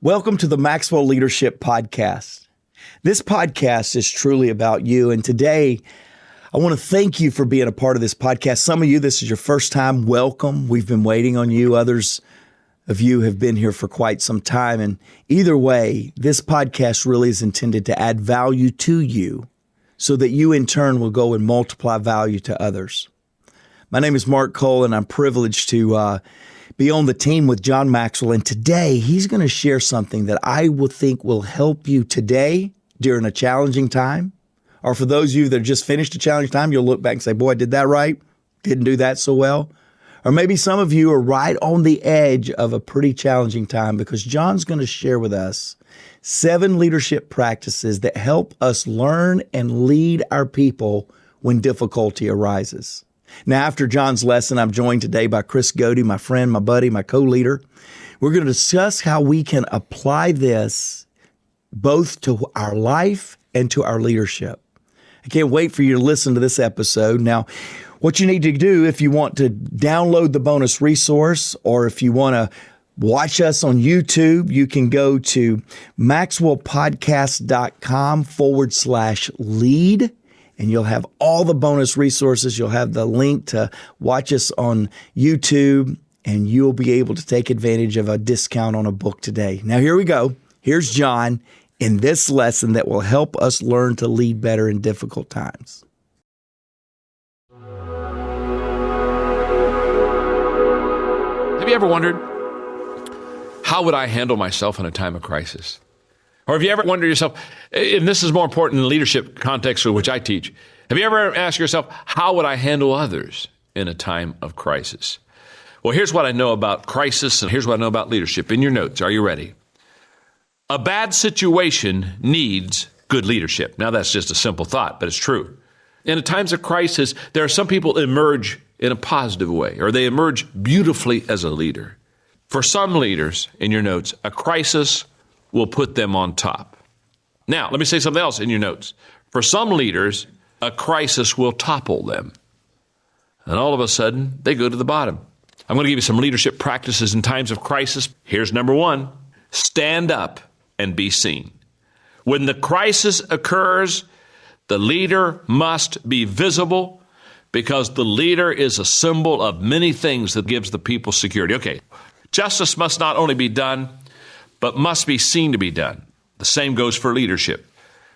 Welcome to the Maxwell Leadership Podcast. This podcast is truly about you, and today I want to thank you for being a part of this podcast. Some of you, this is your first time. Welcome. We've been waiting on you. Others of you have been here for quite some time, and either way, this podcast really is intended to add value to you so that you in turn will go and multiply value to others. My name is Mark Cole, and I'm privileged to be on the team with John Maxwell. And today he's going to share something that I will think will help you today during a challenging time. Or for those of you that just finished a challenging time, you'll look back and say, boy, I did that right. Didn't do that so well. Or maybe some of you are right on the edge of a pretty challenging time, because John's going to share with us 7 leadership practices that help us learn and lead our people when difficulty arises. Now, after John's lesson, I'm joined today by Chris Godey, my friend, my buddy, my co-leader. We're going to discuss how we can apply this both to our life and to our leadership. I can't wait for you to listen to this episode. Now, what you need to do if you want to download the bonus resource, or if you want to watch us on YouTube, you can go to maxwellpodcast.com/lead. And you'll have all the bonus resources. You'll have the link to watch us on YouTube, and you'll be able to take advantage of a discount on a book today. Now, here we go. Here's John in this lesson that will help us learn to lead better in difficult times. Have you ever wondered, how would I handle myself in a time of crisis? Or have you ever wondered yourself, and this is more important in the leadership context which I teach, have you ever asked yourself, how would I handle others in a time of crisis? Well, here's what I know about crisis, and here's what I know about leadership. In your notes, are you ready? A bad situation needs good leadership. Now, that's just a simple thought, but it's true. In times of crisis, there are some people emerge in a positive way, or they emerge beautifully as a leader. For some leaders, in your notes, a crisis will put them on top. Now, let me say something else in your notes. For some leaders, a crisis will topple them. And all of a sudden, they go to the bottom. I'm going to give you some leadership practices in times of crisis. Here's number 1. Stand up and be seen. When the crisis occurs, the leader must be visible, because the leader is a symbol of many things that gives the people security. Okay, justice must not only be done, but must be seen to be done. The same goes for leadership.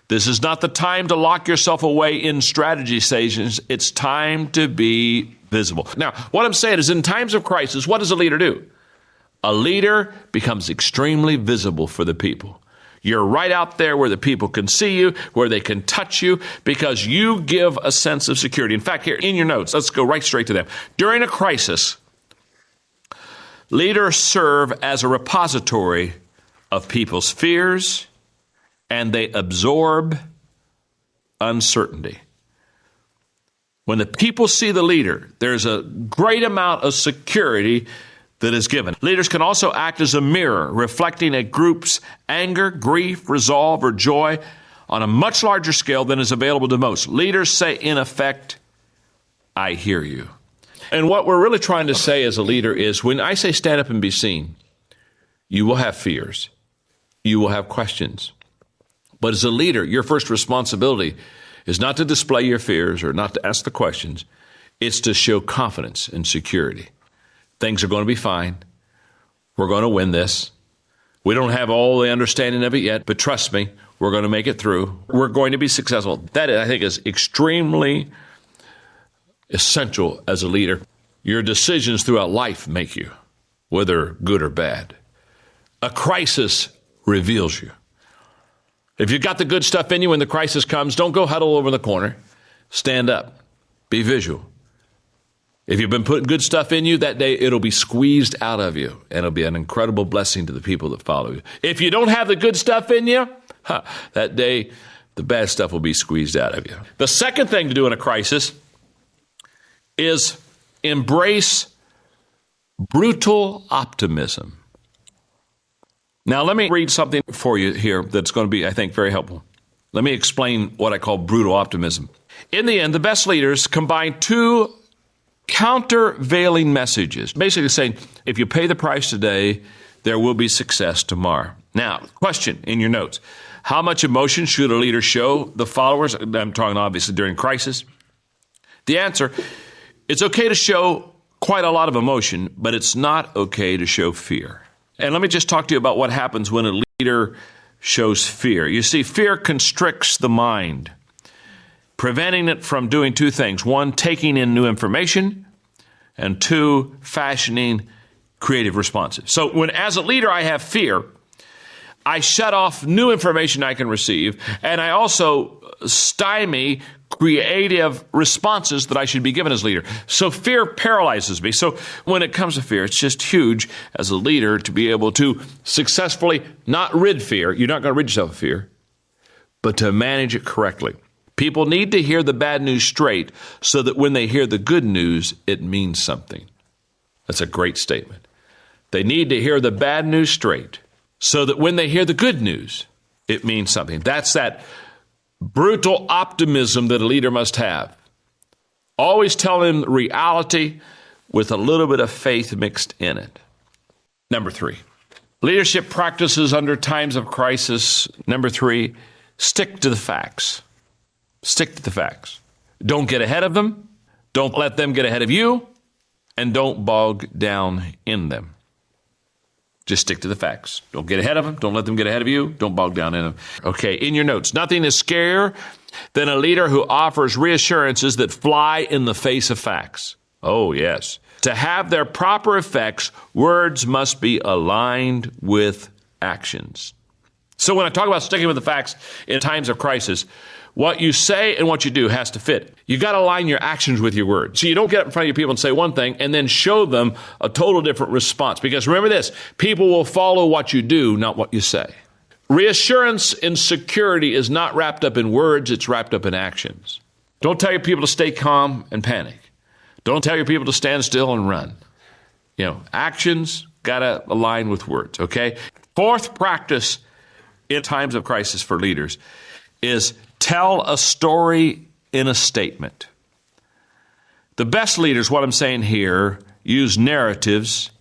This is not the time to lock yourself away in strategy stations. It's time to be visible. Now, what I'm saying is, in times of crisis, what does a leader do? A leader becomes extremely visible for the people. You're right out there where the people can see you, where they can touch you, because you give a sense of security. In fact, here in your notes, let's go right straight to them. During a crisis, leaders serve as a repository of people's fears, and they absorb uncertainty. When the people see the leader, there's a great amount of security that is given. Leaders can also act as a mirror, reflecting a group's anger, grief, resolve, or joy on a much larger scale than is available to most. Leaders say, in effect, I hear you. And what we're really trying to say as a leader is, when I say stand up and be seen, you will have fears. You will have questions. But as a leader, your first responsibility is not to display your fears or not to ask the questions. It's to show confidence and security. Things are going to be fine. We're going to win this. We don't have all the understanding of it yet, but trust me, we're going to make it through. We're going to be successful. That, I think, is extremely essential as a leader. Your decisions throughout life make you, whether good or bad. A crisis reveals you. If you've got the good stuff in you when the crisis comes, don't go huddle over in the corner. Stand up. Be visual. If you've been putting good stuff in you, that day it'll be squeezed out of you, and it'll be an incredible blessing to the people that follow you. If you don't have the good stuff in you, that day the bad stuff will be squeezed out of you. The second thing to do in a crisis is embrace brutal optimism. Now, let me read something for you here that's going to be, I think, very helpful. Let me explain what I call brutal optimism. In the end, the best leaders combine two countervailing messages, basically saying, if you pay the price today, there will be success tomorrow. Now, question in your notes. How much emotion should a leader show the followers? I'm talking obviously during crisis. The answer, it's okay to show quite a lot of emotion, but it's not okay to show fear. And let me just talk to you about what happens when a leader shows fear. You see, fear constricts the mind, preventing it from doing two things. One, taking in new information, and two, fashioning creative responses. So when, as a leader, I have fear, I shut off new information I can receive, and I also stymie creative responses that I should be given as leader. So fear paralyzes me. So when it comes to fear, it's just huge as a leader to be able to successfully not rid fear. You're not going to rid yourself of fear, but to manage it correctly. People need to hear the bad news straight so that when they hear the good news, it means something. That's a great statement. They need to hear the bad news straight so that when they hear the good news, it means something. That's that brutal optimism that a leader must have. Always tell them reality with a little bit of faith mixed in it. Number 3, leadership practices under times of crisis. Number 3, stick to the facts. Stick to the facts. Don't get ahead of them. Don't let them get ahead of you. And don't bog down in them. Just stick to the facts. Don't get ahead of them. Don't let them get ahead of you. Don't bog down in them. Okay, in your notes, nothing is scarier than a leader who offers reassurances that fly in the face of facts. Oh, yes. To have their proper effects, words must be aligned with actions. So when I talk about sticking with the facts in times of crisis, what you say and what you do has to fit. You got to align your actions with your words. So you don't get up in front of your people and say one thing and then show them a total different response. Because remember this, people will follow what you do, not what you say. Reassurance and security is not wrapped up in words, it's wrapped up in actions. Don't tell your people to stay calm and panic. Don't tell your people to stand still and run. Actions got to align with words, okay? 4th practice in times of crisis for leaders is tell a story in a statement. The best leaders, what I'm saying here, use narratives,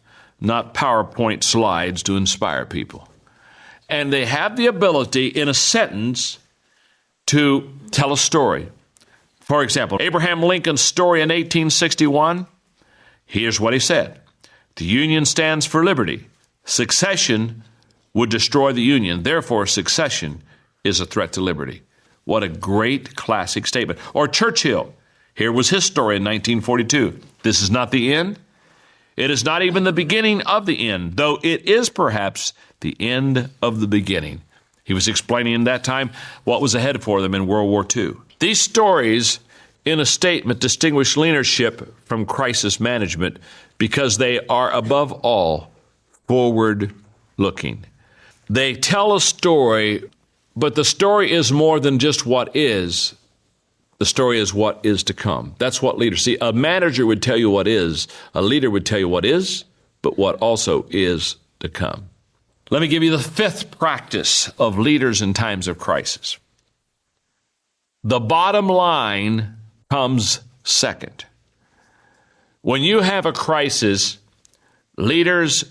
not PowerPoint slides to inspire people. And they have the ability in a sentence to tell a story. For example, Abraham Lincoln's story in 1861, here's what he said. The Union stands for liberty. Secession would destroy the Union. Therefore, secession is a threat to liberty. What a great classic statement. Or Churchill. Here was his story in 1942. This is not the end. It is not even the beginning of the end, though it is perhaps the end of the beginning. He was explaining in that time what was ahead for them in World War II. These stories in a statement distinguish leadership from crisis management because they are above all forward-looking. They tell a story, but the story is more than just what is. The story is what is to come. That's what leaders see. A manager would tell you what is. A leader would tell you what is, but what also is to come. Let me give you the 5th practice of leaders in times of crisis. The bottom line comes second. When you have a crisis, leaders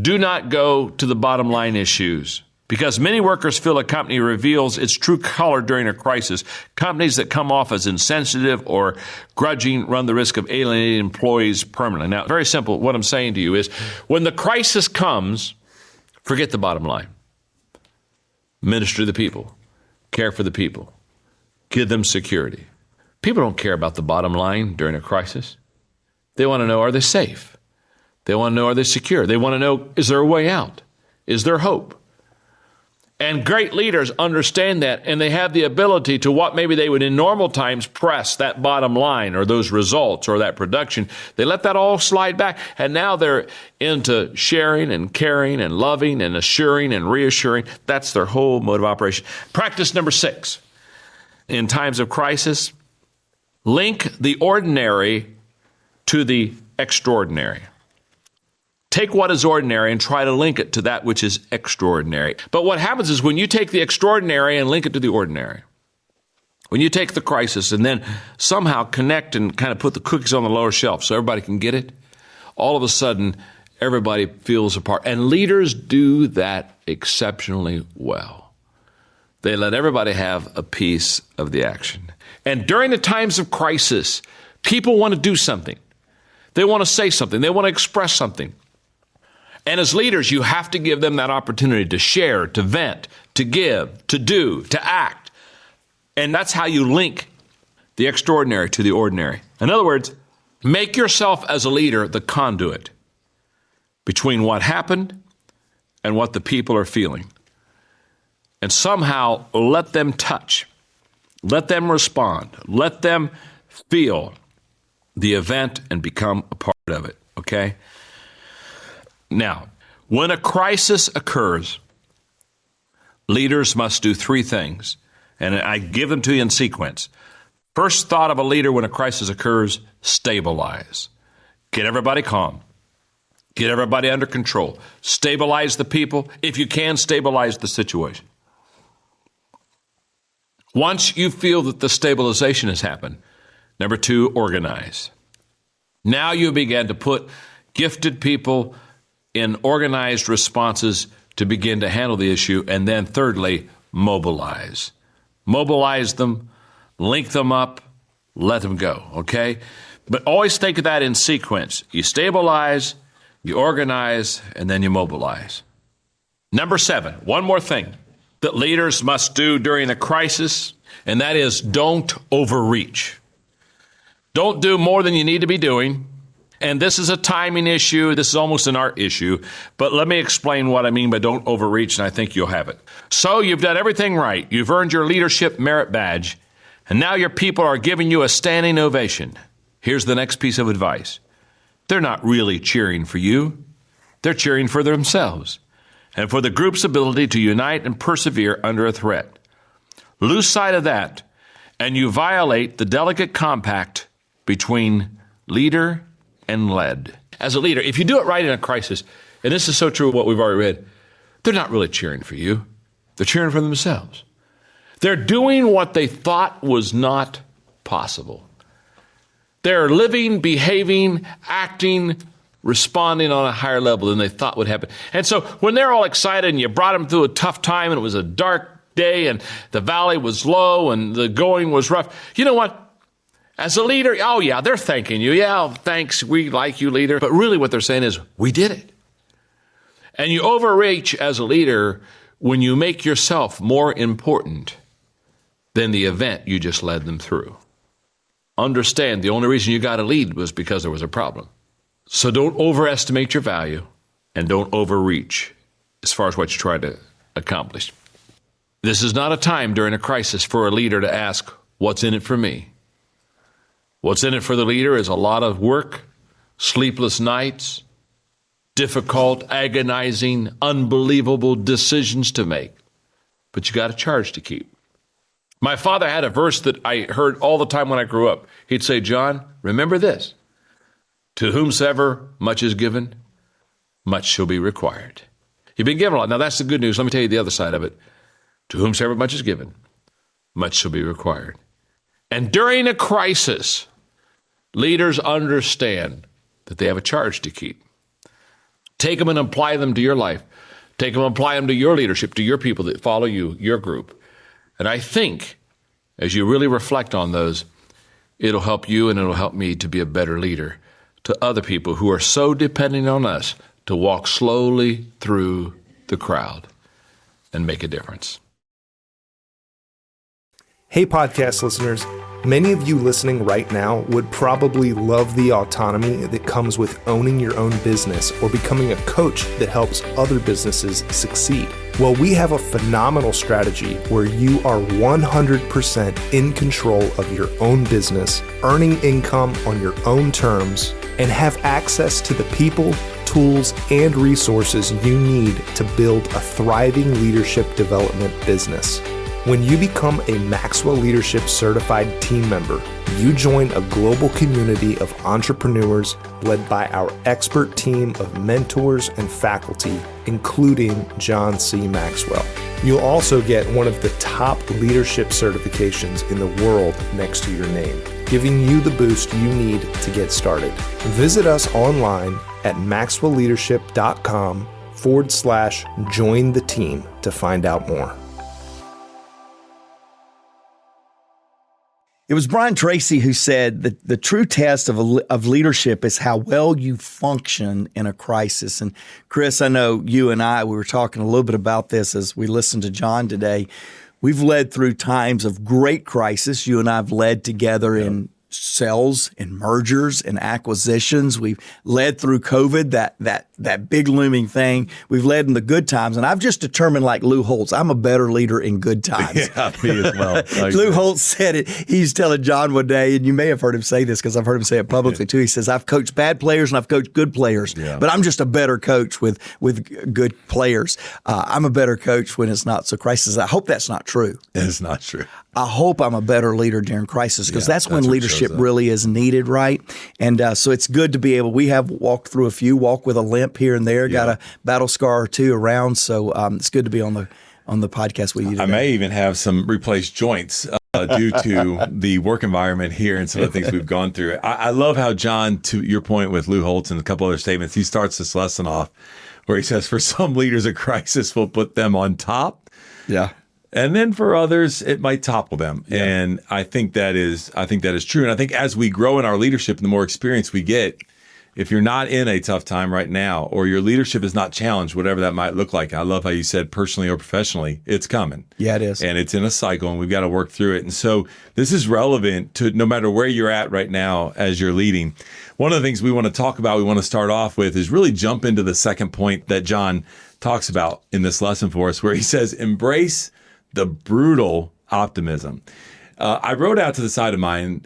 do not go to the bottom line issues. Because many workers feel a company reveals its true color during a crisis. Companies that come off as insensitive or grudging run the risk of alienating employees permanently. Now, very simple. What I'm saying to you is when the crisis comes, forget the bottom line. Minister to the people. Care for the people. Give them security. People don't care about the bottom line during a crisis. They want to know, are they safe? They want to know, are they secure? They want to know, is there a way out? Is there hope? And great leaders understand that, and they have the ability to what maybe they would in normal times press, that bottom line or those results or that production. They let that all slide back, and now they're into sharing and caring and loving and assuring and reassuring. That's their whole mode of operation. Practice number 6. In times of crisis, link the ordinary to the extraordinary. Take what is ordinary and try to link it to that which is extraordinary. But what happens is when you take the extraordinary and link it to the ordinary, when you take the crisis and then somehow connect and kind of put the cookies on the lower shelf so everybody can get it, all of a sudden everybody feels a part. And leaders do that exceptionally well. They let everybody have a piece of the action. And during the times of crisis, people want to do something. They want to say something. They want to express something. And as leaders, you have to give them that opportunity to share, to vent, to give, to do, to act. And that's how you link the extraordinary to the ordinary. In other words, make yourself as a leader the conduit between what happened and what the people are feeling. And somehow let them touch, let them respond, let them feel the event and become a part of it, okay? Now, when a crisis occurs, leaders must do three things, and I give them to you in sequence. First thought of a leader when a crisis occurs, stabilize. Get everybody calm. Get everybody under control. Stabilize the people. If you can, stabilize the situation. Once you feel that the stabilization has happened, number two, organize. Now you begin to put gifted people in organized responses to begin to handle the issue. And then thirdly, mobilize. Mobilize them, link them up, let them go, okay? But always think of that in sequence. You stabilize, you organize, and then you mobilize. Number 7, one more thing that leaders must do during a crisis, and that is don't overreach. Don't do more than you need to be doing. And this is a timing issue. This is almost an art issue. But let me explain what I mean by don't overreach, and I think you'll have it. So you've done everything right. You've earned your leadership merit badge, and now your people are giving you a standing ovation. Here's the next piece of advice. They're not really cheering for you. They're cheering for themselves and for the group's ability to unite and persevere under a threat. Lose sight of that, and you violate the delicate compact between leader and led. As a leader, if you do it right in a crisis, and this is so true of what we've already read, they're not really cheering for you. They're cheering for themselves. They're doing what they thought was not possible. They're living, behaving, acting, responding on a higher level than they thought would happen. And so when they're all excited and you brought them through a tough time and it was a dark day and the valley was low and the going was rough, you know what? As a leader, oh yeah, they're thanking you. Yeah, thanks, we like you, leader. But really what they're saying is, we did it. And you overreach as a leader when you make yourself more important than the event you just led them through. Understand the only reason you got to lead was because there was a problem. So don't overestimate your value and don't overreach as far as what you're trying to accomplish. This is not a time during a crisis for a leader to ask, what's in it for me? What's in it for the leader is a lot of work, sleepless nights, difficult, agonizing, unbelievable decisions to make. But you got a charge to keep. My father had a verse that I heard all the time when I grew up. He'd say, John, remember this. To whomsoever much is given, much shall be required. You've been given a lot. Now that's the good news. Let me tell you the other side of it. To whomsoever much is given, much shall be required. And during a crisis, leaders understand that they have a charge to keep. Take them and apply them to your life. Take them and apply them to your leadership, to your people that follow you, your group. And I think as you really reflect on those, it'll help you and it'll help me to be a better leader to other people who are so dependent on us to walk slowly through the crowd and make a difference. Hey, podcast listeners. Many of you listening right now would probably love the autonomy that comes with owning your own business or becoming a coach that helps other businesses succeed. Well, we have a phenomenal strategy where you are 100% in control of your own business, earning income on your own terms, and have access to the people, tools, and resources you need to build a thriving leadership development business. When you become a Maxwell Leadership Certified Team member, you join a global community of entrepreneurs led by our expert team of mentors and faculty, including John C. Maxwell. You'll also get one of the top leadership certifications in the world next to your name, giving you the boost you need to get started. Visit us online at maxwellleadership.com /join the team to find out more. It was Brian Tracy who said that the true test of leadership is how well you function in a crisis. And Chris, I know you and we were talking a little bit about this as we listened to John today. We've led through times of great crisis. You and I have led together in sales and mergers and acquisitions. We've led through COVID, that big looming thing. We've led in the good times. And I've just determined, like Lou Holtz, I'm a better leader in good times. Yeah, me as well. Lou Holtz said it. He's telling John one day, and you may have heard him say this because I've heard him say it publicly too. He says, I've coached bad players and I've coached good players, but I'm just a better coach with good players. I'm a better coach when it's not so crisis. I hope that's not true. It's not true. I hope I'm a better leader during crisis because that's when leadership really is needed, right? And so it's good to be able, we have walked through a few, walk with a limp here and there, got a battle scar or two around. So it's good to be on the podcast with you today. I may even have some replaced joints due to the work environment here and some of the things we've gone through. I love how John, to your point with Lou Holtz and a couple other statements, he starts this lesson off where he says, for some leaders, a crisis will put them on top. Yeah. And then for others, it might topple them. Yeah. And I think that is true. And I think as we grow in our leadership and the more experience we get, if you're not in a tough time right now, or your leadership is not challenged, whatever that might look like, I love how you said personally or professionally, it's coming. Yeah, it is. And it's in a cycle and we've got to work through it. And so this is relevant to no matter where you're at right now as you're leading. One of the things we want to talk about, we want to start off with is really jump into the second point that John talks about in this lesson for us, where he says, embrace the brutal optimism. I wrote out to the side of mine,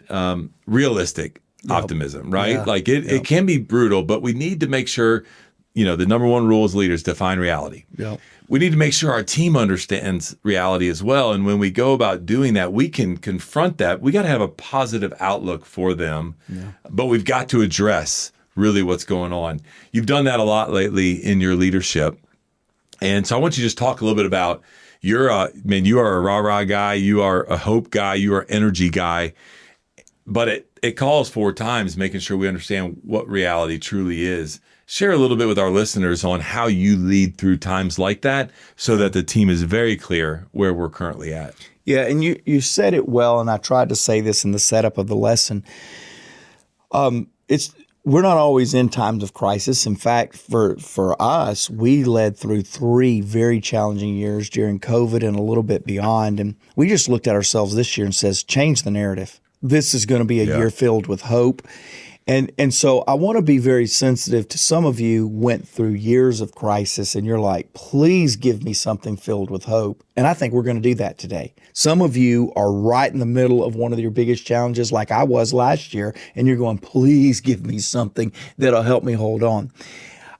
realistic optimism, right? Yeah. Like it can be brutal, but we need to make sure, the number one rule as leaders, define reality. Yeah. We need to make sure our team understands reality as well. And when we go about doing that, we can confront that. We got to have a positive outlook for them, but we've got to address really what's going on. You've done that a lot lately in your leadership. And so I want you to just talk a little bit about you are a rah-rah guy, you are a hope guy, you are an energy guy, but it calls for times making sure we understand what reality truly is. Share a little bit with our listeners on how you lead through times like that so that the team is very clear where we're currently at. Yeah, and you said it well, and I tried to say this in the setup of the lesson. We're not always in times of crisis. In fact, for us, we led through 3 very challenging years during COVID and a little bit beyond. And we just looked at ourselves this year and says, change the narrative. This is going to be a year filled with hope. And so I want to be very sensitive to some of you went through years of crisis and you're like, please give me something filled with hope. And I think we're going to do that today. Some of you are right in the middle of one of your biggest challenges like I was last year, and you're going, please give me something that'll help me hold on.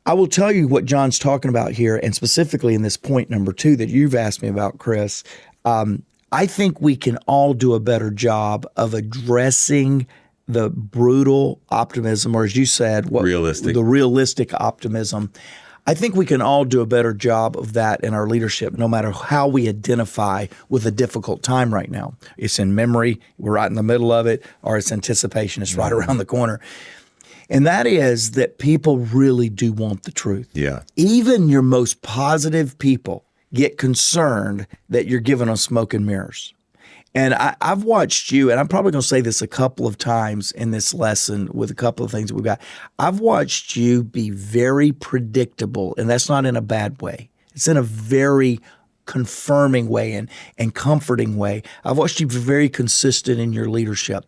I will tell you what John's talking about here, and specifically in this point number 2 that you've asked me about, Chris. I think we can all do a better job of addressing the brutal optimism, or as you said, the realistic optimism. I think we can all do a better job of that in our leadership, no matter how we identify with a difficult time right now. It's in memory, we're right in the middle of it, or it's anticipation, it's right around the corner. And that is that people really do want the truth. Yeah. Even your most positive people get concerned that you're giving them smoke and mirrors. And I've watched you, and I'm probably going to say this a couple of times in this lesson with a couple of things that we've got. I've watched you be very predictable, and that's not in a bad way. It's in a very confirming way and comforting way. I've watched you be very consistent in your leadership.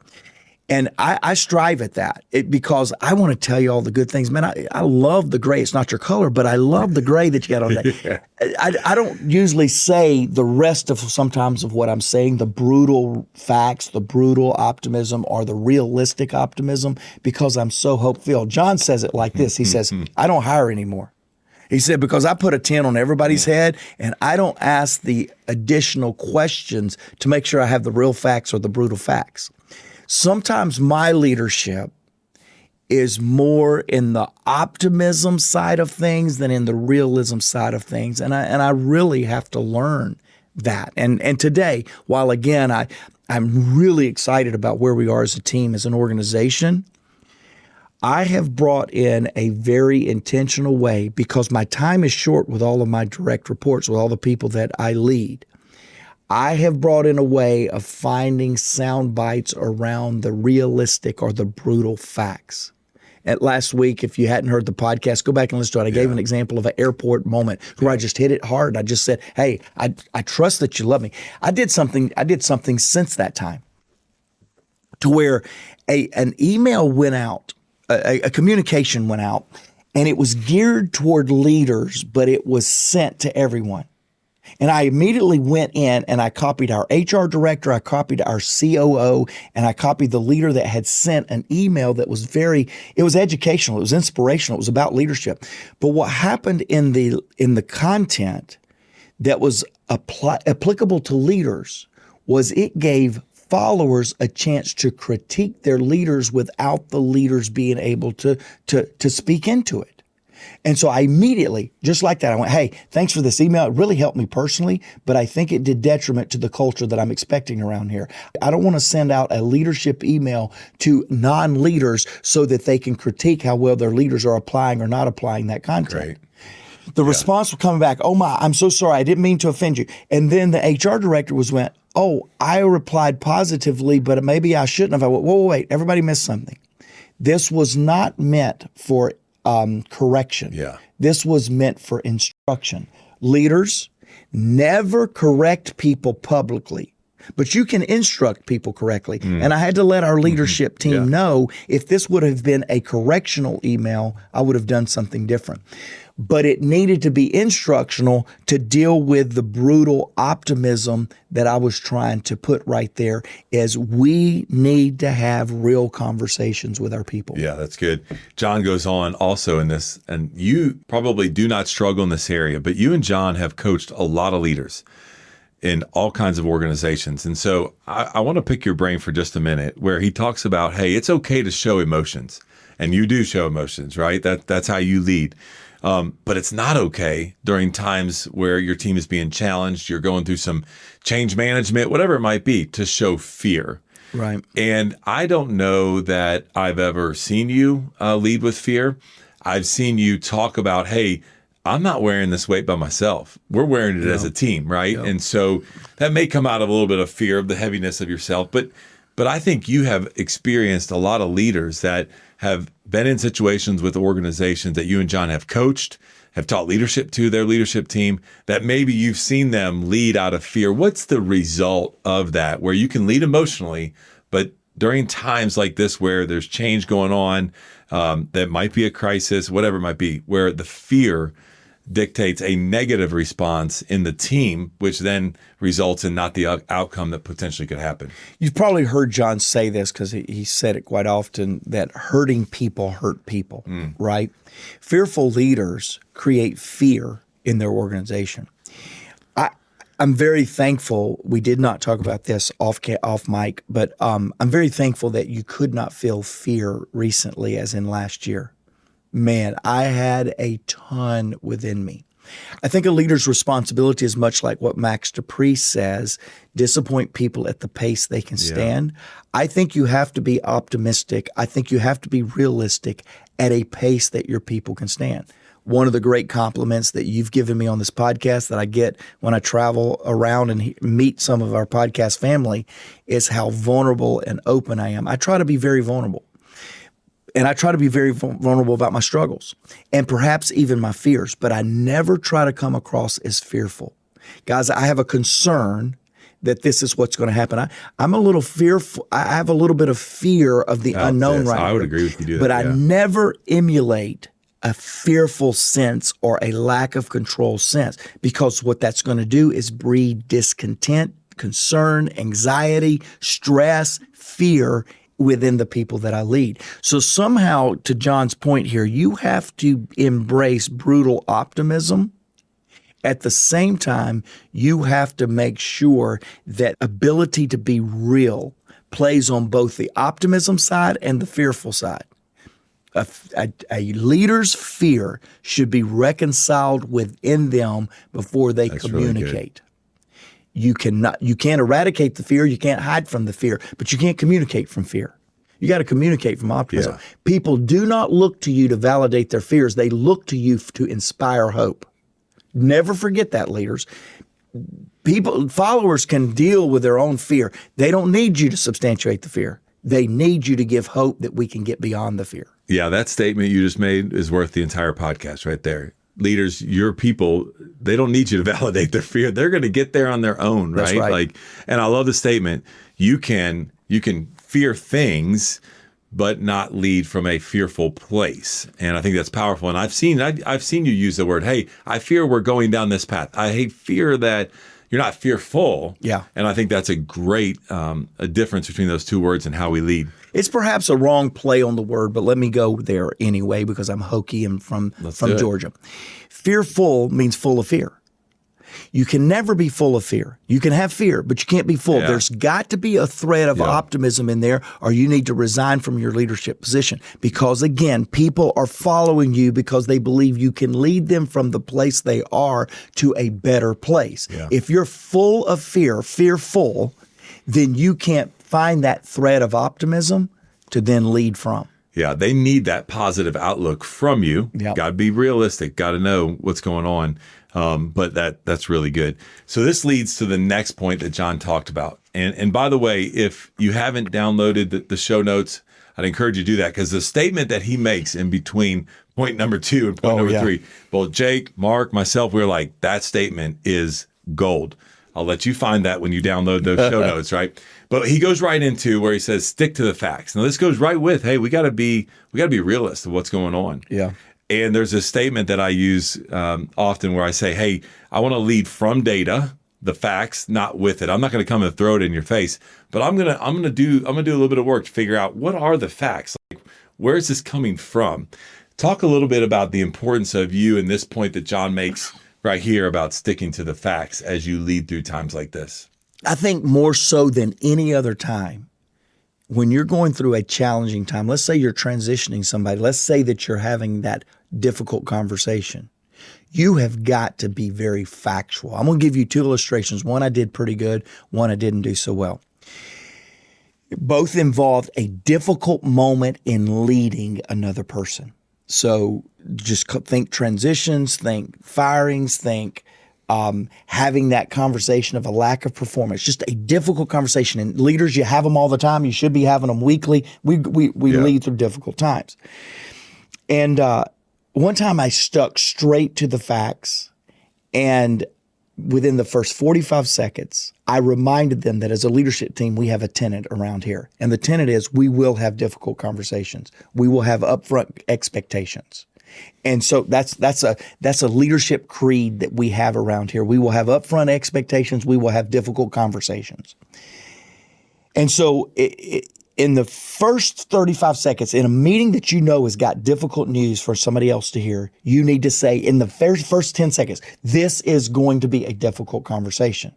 And I strive at that because I want to tell you all the good things. Man, I love the gray. It's not your color, but I love the gray that you got on that. I don't usually say the rest of sometimes of what I'm saying, the brutal facts, the brutal optimism, or the realistic optimism, because I'm so hope-filled. John says it like this. He says, I don't hire anymore. He said, because I put a 10 on everybody's head and I don't ask the additional questions to make sure I have the real facts or the brutal facts. Sometimes my leadership is more in the optimism side of things than in the realism side of things. And I really have to learn that. And today, while again, I'm really excited about where we are as a team, as an organization, I have brought in a very intentional way, because my time is short with all of my direct reports, with all the people that I lead. I have brought in a way of finding sound bites around the realistic or the brutal facts. At last week, if you hadn't heard the podcast, go back and listen to it. I gave an example of an airport moment where I just hit it hard. I just said, hey, I trust that you love me. I did something since that time to where an email went out, a communication went out, and it was geared toward leaders, but it was sent to everyone. And I immediately went in and I copied our HR director, I copied our COO, and I copied the leader that had sent an email that was it was educational, it was inspirational, it was about leadership. But what happened in the content that was applicable to leaders was it gave followers a chance to critique their leaders without the leaders being able to speak into it. And so I immediately, just like that, I went, hey, thanks for this email. It really helped me personally, but I think it did detriment to the culture that I'm expecting around here. I don't want to send out a leadership email to non-leaders so that they can critique how well their leaders are applying or not applying that content. Great. The response was coming back, oh my, I'm so sorry, I didn't mean to offend you. And then the HR director went, oh, I replied positively, but maybe I shouldn't have. I went, wait, everybody missed something. This was not meant for correction. Yeah. This was meant for instruction. Leaders, never correct people publicly, but you can instruct people correctly. And I had to let our leadership team know if this would have been a correctional email, I would have done something different. But it needed to be instructional to deal with the brutal optimism that I was trying to put right there, as we need to have real conversations with our people. Yeah, that's good. John goes on also in this, and you probably do not struggle in this area, but you and John have coached a lot of leaders in all kinds of organizations. And so I want to pick your brain for just a minute, where he talks about, hey, it's okay to show emotions. And you do show emotions, right? That's how you lead. But it's not okay during times where your team is being challenged, you're going through some change management, whatever it might be, to show fear. Right. And I don't know that I've ever seen you lead with fear. I've seen you talk about, hey, I'm not wearing this weight by myself. We're wearing it as a team, right? And so that may come out of a little bit of fear of the heaviness of yourself. But I think you have experienced a lot of leaders that have been in situations with organizations that you and John have coached, have taught leadership to their leadership team, that maybe you've seen them lead out of fear. What's the result of that, where you can lead emotionally, but during times like this where there's change going on, that might be a crisis, whatever it might be, where the fear dictates a negative response in the team, which then results in not the outcome that potentially could happen. You've probably heard John say this, because he said it quite often, that hurting people hurt people, right? Fearful leaders create fear in their organization. I'm very thankful, we did not talk about this off mic, but I'm very thankful that you could not feel fear recently as in last year. Man, I had a ton within me. I think a leader's responsibility is much like what Max Dupree says, disappoint people at the pace they can stand. I think you have to be optimistic. I think you have to be realistic at a pace that your people can stand. One of the great compliments that you've given me on this podcast that I get when I travel around and meet some of our podcast family is how vulnerable and open I am. I try to be very vulnerable. And I try to be very vulnerable about my struggles and perhaps even my fears, but I never try to come across as fearful. Guys, I have a concern that this is what's going to happen. I'm a little fearful. I have a little bit of fear of the unknown right now. I would agree with you. But I never emulate a fearful sense or a lack of control sense, because what that's going to do is breed discontent, concern, anxiety, stress, fear within the people that I lead. So somehow, to John's point here, you have to embrace brutal optimism. At the same time, you have to make sure that ability to be real plays on both the optimism side and the fearful side. A leader's fear should be reconciled within them before they communicate. You can't eradicate the fear, you can't hide from the fear, but you can't communicate from fear. You got to communicate from optimism. Yeah. People do not look to you to validate their fears. They look to you to inspire hope. Never forget that, leaders. Followers can deal with their own fear. They don't need you to substantiate the fear. They need you to give hope that we can get beyond the fear. Yeah, that statement you just made is worth the entire podcast right there. Leaders, your people, they don't need you to validate their fear. They're going to get there on their own, right? That's right. Like, and I love the statement. You can fear things, but not lead from a fearful place. And I think that's powerful. And I've seen you use the word, hey, I fear we're going down this path. I fear that you're not fearful. Yeah. And I think that's a great a difference between those two words and how we lead. It's perhaps a wrong play on the word, but let me go there anyway because I'm hokey and from Georgia. Fearful means full of fear. You can never be full of fear. You can have fear, but you can't be full. Yeah. There's got to be a thread of optimism in there, or you need to resign from your leadership position. Because again, people are following you because they believe you can lead them from the place they are to a better place. Yeah. If you're full of fear, fearful, then you can't find that thread of optimism to then lead from. Yeah, they need that positive outlook from you. Yep. Got to be realistic. Got to know what's going on. But that's really good. So this leads to the next point that John talked about. And by the way, if you haven't downloaded the show notes, I'd encourage you to do that because the statement that he makes in between point number 2 and point number 3, both Jake, Mark, myself, we're like, that statement is gold. I'll let you find that when you download those show notes, right? But he goes right into where he says, stick to the facts. Now this goes right with, hey, we got to be realists of what's going on. Yeah. And there's a statement that I use often where I say, hey, I want to lead from data, the facts, not with it. I'm not going to come and throw it in your face, but I'm going to do a little bit of work to figure out what are the facts? Like, where is this coming from? Talk a little bit about the importance of you and this point that John makes right here about sticking to the facts as you lead through times like this. I think more so than any other time, when you're going through a challenging time, let's say you're transitioning somebody, let's say that you're having that difficult conversation, you have got to be very factual. I'm going to give you 2 illustrations. One I did pretty good, one I didn't do so well. Both involved a difficult moment in leading another person. So just think transitions, think firings, think having that conversation of a lack of performance, just a difficult conversation. And leaders, you have them all the time. You should be having them weekly. We lead through difficult times. And one time I stuck straight to the facts, and within the first 45 seconds, I reminded them that as a leadership team, we have a tenet around here. And the tenet is we will have difficult conversations. We will have upfront expectations. And so that's a leadership creed that we have around here. We will have upfront expectations. We will have difficult conversations. And so in the first 35 seconds, in a meeting that you know has got difficult news for somebody else to hear, you need to say in the first 10 seconds, this is going to be a difficult conversation.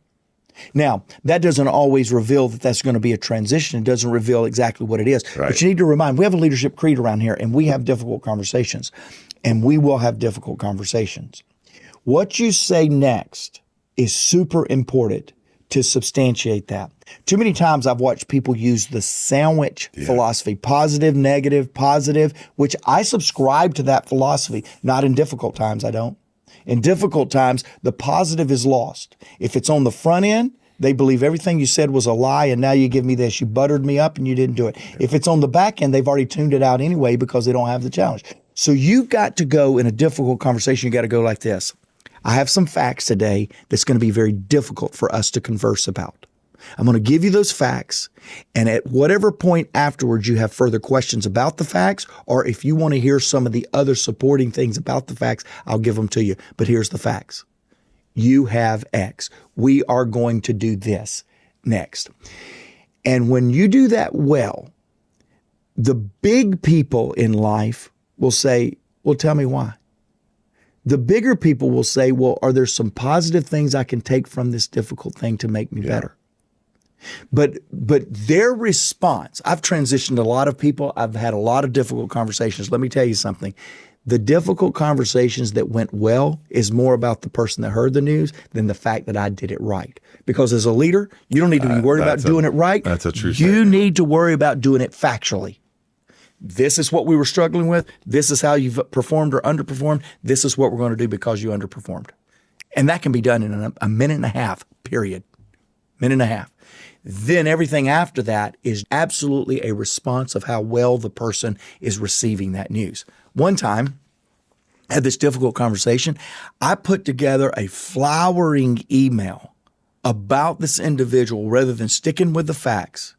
Now, that doesn't always reveal that that's going to be a transition. It doesn't reveal exactly what it is. Right. But you need to remind, we have a leadership creed around here, and we have difficult conversations, and we will have difficult conversations. What you say next is super important to substantiate that. Too many times I've watched people use the sandwich philosophy, positive, negative, positive, which I subscribe to that philosophy. Not in difficult times, I don't. In difficult times, the positive is lost. If it's on the front end, they believe everything you said was a lie, and now you give me this. You buttered me up and you didn't do it. If it's on the back end, they've already tuned it out anyway because they don't have the challenge. So you've got to go in a difficult conversation. You got to go like this. I have some facts today that's going to be very difficult for us to converse about. I'm going to give you those facts, and at whatever point afterwards you have further questions about the facts, or if you want to hear some of the other supporting things about the facts, I'll give them to you. But here's the facts. You have X. We are going to do this next. And when you do that well, the big people in life will say, well, tell me why. The bigger people will say, well, are there some positive things I can take from this difficult thing to make me better? But their response, I've transitioned a lot of people. I've had a lot of difficult conversations. Let me tell you something. The difficult conversations that went well is more about the person that heard the news than the fact that I did it right. Because as a leader, you don't need to be worried about doing it right. That's a true You statement. need to worry about doing it factually. This is what we were struggling with. This is how you've performed or underperformed. This is what we're going to do because you underperformed. And that can be done in a minute and a half, period. Minute and a half. Then everything after that is absolutely a response of how well the person is receiving that news. One time, I had this difficult conversation. I put together a flowering email about this individual rather than sticking with the facts.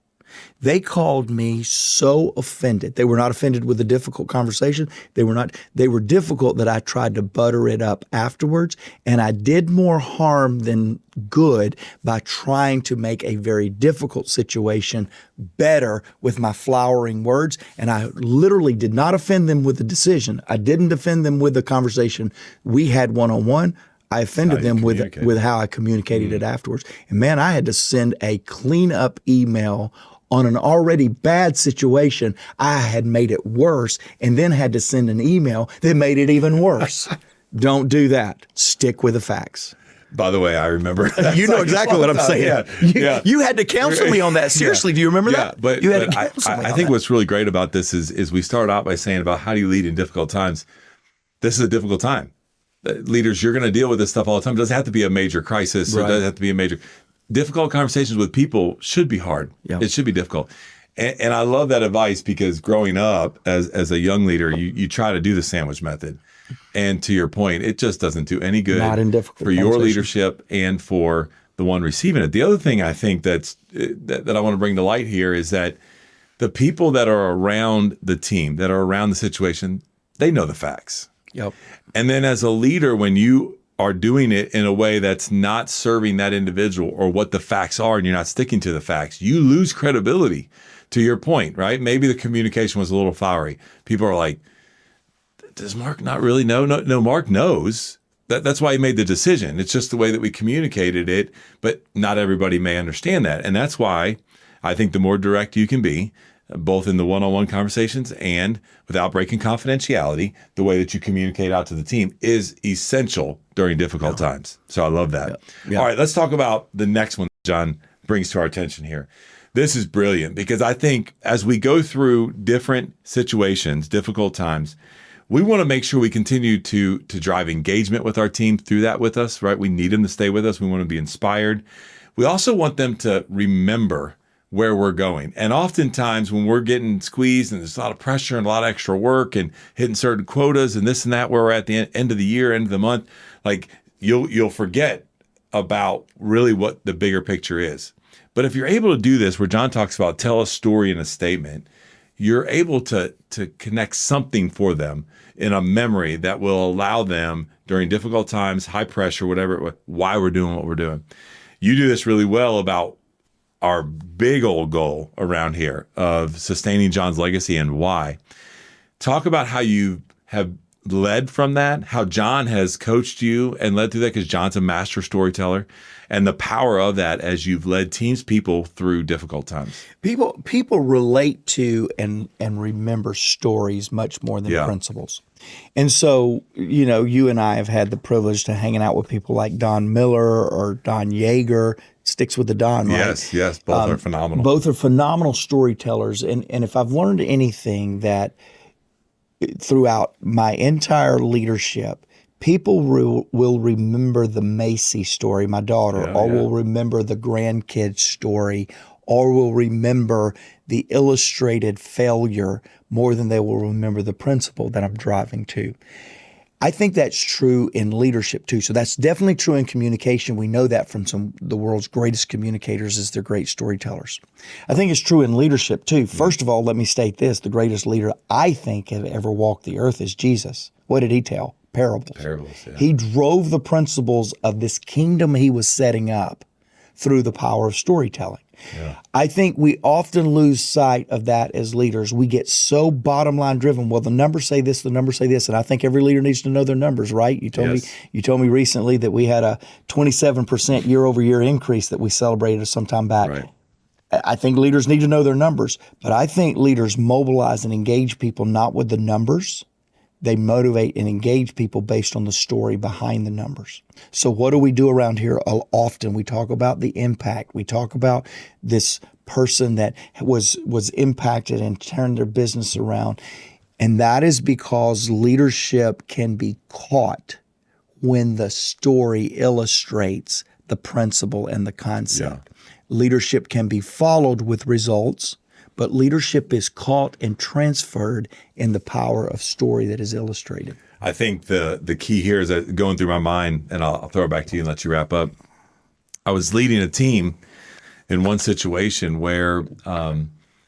They called me so offended. They were not offended with the difficult conversation. They were difficult that I tried to butter it up afterwards. And I did more harm than good by trying to make a very difficult situation better with my flowering words. And I literally did not offend them with the decision. I didn't offend them with the conversation we had one-on-one. I offended them with how I communicated it afterwards. And man, I had to send a cleanup email on an already bad situation. I had made it worse and then had to send an email that made it even worse. Don't do that. Stick with the facts. By the way, I remember that. You know exactly what I'm saying. You had to counsel me on that. Seriously, do you remember that? But, you had to counsel me I think what's really great about this is we start out by saying about how do you lead in difficult times. This is a difficult time. Leaders, you're going to deal with this stuff all the time. It doesn't have to be a major crisis. Right. It doesn't have to be a major. Difficult conversations with people should be hard. Yeah. It should be difficult. And I love that advice because growing up as a young leader, you try to do the sandwich method. And to your point, it just doesn't do any good for your leadership and for the one receiving it. The other thing I think that I want to bring to light here is that the people that are around the team, that are around the situation, they know the facts. Yep. And then as a leader, when you are doing it in a way that's not serving that individual or what the facts are and you're not sticking to the facts, you lose credibility. To your point, right? Maybe the communication was a little flowery. People are like, does Mark not really know? No, Mark knows. That's why he made the decision. It's just the way that we communicated it, but not everybody may understand that. And that's why I think the more direct you can be, both in the one-on-one conversations and without breaking confidentiality, the way that you communicate out to the team is essential during difficult times. So I love that. Yeah. All right, let's talk about the next one John brings to our attention here. This is brilliant because I think as we go through different situations, difficult times, we want to make sure we continue to drive engagement with our team through that with us, right? We need them to stay with us. We want to be inspired. We also want them to remember where we're going. And oftentimes when we're getting squeezed and there's a lot of pressure and a lot of extra work and hitting certain quotas and this and that, where we're at the end of the year, end of the month, like you'll forget about really what the bigger picture is. But if you're able to do this, where John talks about tell a story in a statement, you're able to connect something for them in a memory that will allow them during difficult times, high pressure, whatever, why we're doing what we're doing. You do this really well about our big old goal around here of sustaining John's legacy and why. Talk about how you have led from that, how John has coached you and led through that, because John's a master storyteller, and the power of that as you've led teams, people through difficult times. People relate to and remember stories much more than principles. And so, you and I have had the privilege to hanging out with people like Don Miller or Don Yeager. Sticks with the Don, right? Yes. Both are phenomenal. Both are phenomenal storytellers. And if I've learned anything that throughout my entire leadership, people will remember the Macy story, my daughter, will remember the grandkids story, or will remember the illustrated failure more than they will remember the principle that I'm driving to. I think that's true in leadership too. So that's definitely true in communication. We know that from the world's greatest communicators is they're great storytellers. I think it's true in leadership too. First of all, let me state this. The greatest leader I think have ever walked the earth is Jesus. What did he tell? Parables. Yeah. He drove the principles of this kingdom he was setting up through the power of storytelling. Yeah. I think we often lose sight of that as leaders. We get so bottom line driven. Well, the numbers say this, the numbers say this, and I think every leader needs to know their numbers, right? You told me recently that we had a 27% year over year increase that we celebrated some time back. Right. I think leaders need to know their numbers, but I think leaders mobilize and engage people not with the numbers. They motivate and engage people based on the story behind the numbers. So what do we do around here often? We talk about the impact. We talk about this person that was impacted and turned their business around. And that is because leadership can be caught when the story illustrates the principle and the concept. Leadership can be followed with results, but leadership is caught and transferred in the power of story that is illustrated. I think the key here is that going through my mind, and I'll throw it back to you and let you wrap up. I was leading a team in one situation where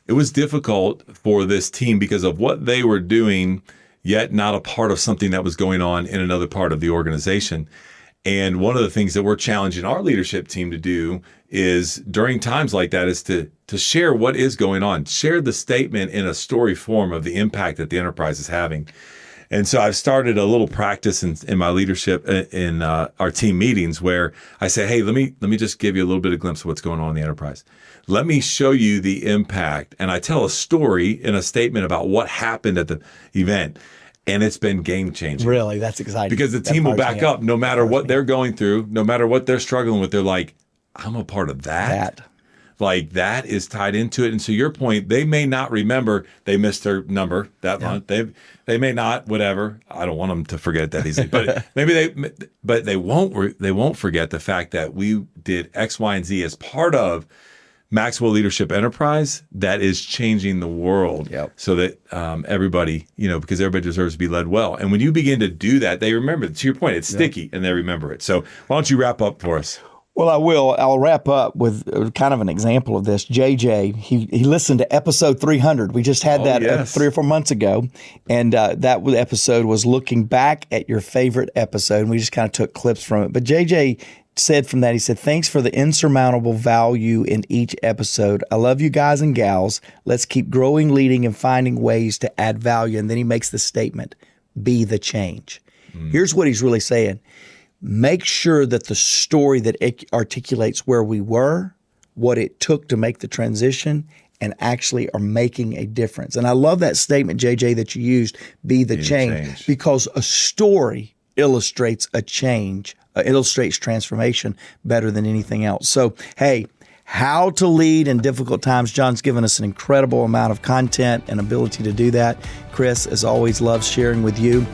it was difficult for this team because of what they were doing, yet not a part of something that was going on in another part of the organization. And one of the things that we're challenging our leadership team to do is during times like that is to share what is going on, share the statement in a story form of the impact that the enterprise is having. And so I've started a little practice in my leadership in our team meetings where I say, hey, let me just give you a little bit of glimpse of what's going on in the enterprise. Let me show you the impact. And I tell a story in a statement about what happened at the event. And it's been game changing. Really? That's exciting. Because the team will back up no matter what they're going through, no matter what they're struggling with. They're like, I'm a part of that. Like that is tied into it. And so your point, they may not remember they missed their number that month. They may not, whatever. I don't want them to forget that easily. But they won't forget the fact that we did X, Y, and Z as part of Maxwell Leadership Enterprise that is changing the world so that everybody, because everybody deserves to be led well. And when you begin to do that, they remember it. To your point, it's sticky and they remember it. So why don't you wrap up for us? Well, I will. I'll wrap up with kind of an example of this. JJ, he listened to episode 300. We just had that 3 or 4 months ago. And that episode was looking back at your favorite episode. And we just kind of took clips from it. But JJ said from that, he said, thanks for the insurmountable value in each episode. I love you guys and gals. Let's keep growing, leading, and finding ways to add value. And then he makes the statement, be the change. Here's what he's really saying. Make sure that the story that articulates where we were, what it took to make the transition, and actually are making a difference. And I love that statement, JJ, that you used, be the change, because a story illustrates a change, illustrates transformation better than anything else. So, hey, how to lead in difficult times. John's given us an incredible amount of content and ability to do that. Chris, as always, loves sharing with you.